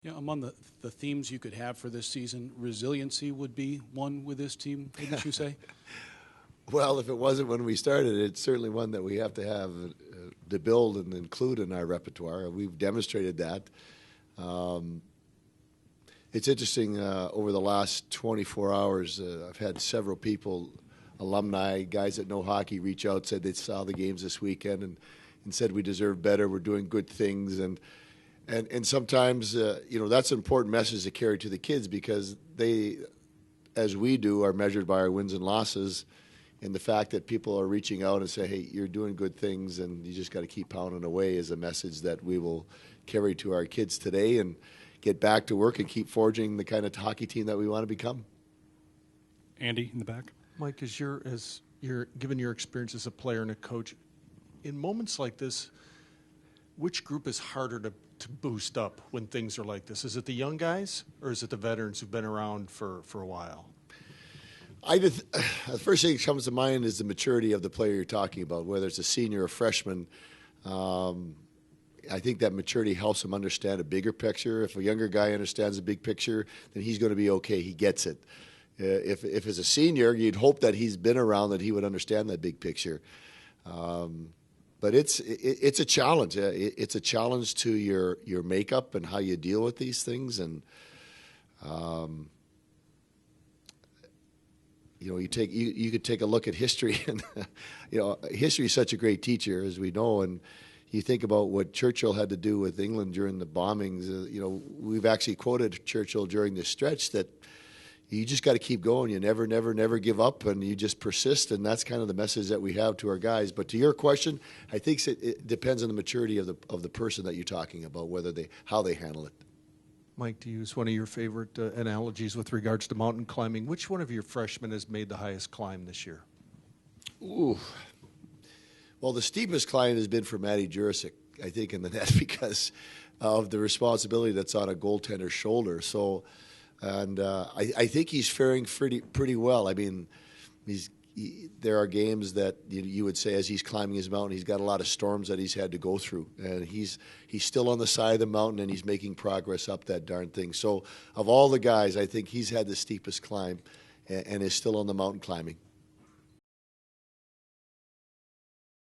Yeah, among the themes you could have for this season, resiliency would be one with this team, wouldn't you say? Well, if it wasn't when we started, it's certainly one that we have to build and include in our repertoire. We've demonstrated that. It's interesting, over the last 24 hours, I've had several people, alumni, guys that know hockey, reach out, said they saw the games this weekend and said we deserve better, we're doing good things. And sometimes, that's an important message to carry to the kids because they, as we do, are measured by our wins and losses. And the fact that people are reaching out and say, hey, you're doing good things and you just got to keep pounding away is a message that we will carry to our kids today and get back to work and keep forging the kind of hockey team that we want to become. Andy, in the back. Mike, as you're given your experience as a player and a coach, in moments like this, which group is harder to boost up when things are like this? Is it the young guys or is it the veterans who've been around for a while? The first thing that comes to mind is the maturity of the player you're talking about, whether it's a senior or freshman. I think that maturity helps him understand a bigger picture. If a younger guy understands the big picture, then he's going to be okay. He gets it. If as a senior, you'd hope that he's been around, that he would understand that big picture. But it's a challenge. It's a challenge to your makeup and how you deal with these things. And you could take a look at history, and history is such a great teacher, as we know. And you think about what Churchill had to do with England during the bombings. We've actually quoted Churchill during this stretch that you just got to keep going. You never give up, and you just persist. And that's kind of the message that we have to our guys. But to your question, I think it depends on the maturity of the person that you're talking about, how they handle it. Mike, to use one of your favorite analogies with regards to mountain climbing, which one of your freshmen has made the highest climb this year? Ooh. Well, the steepest climb has been for Matty Jurisic, I think, in the net because of the responsibility that's on a goaltender's shoulder. So, and I think he's faring pretty well. I mean, there are games that you would say as he's climbing his mountain, he's got a lot of storms that he's had to go through, and he's still on the side of the mountain and he's making progress up that darn thing. So, of all the guys, I think he's had the steepest climb and is still on the mountain climbing.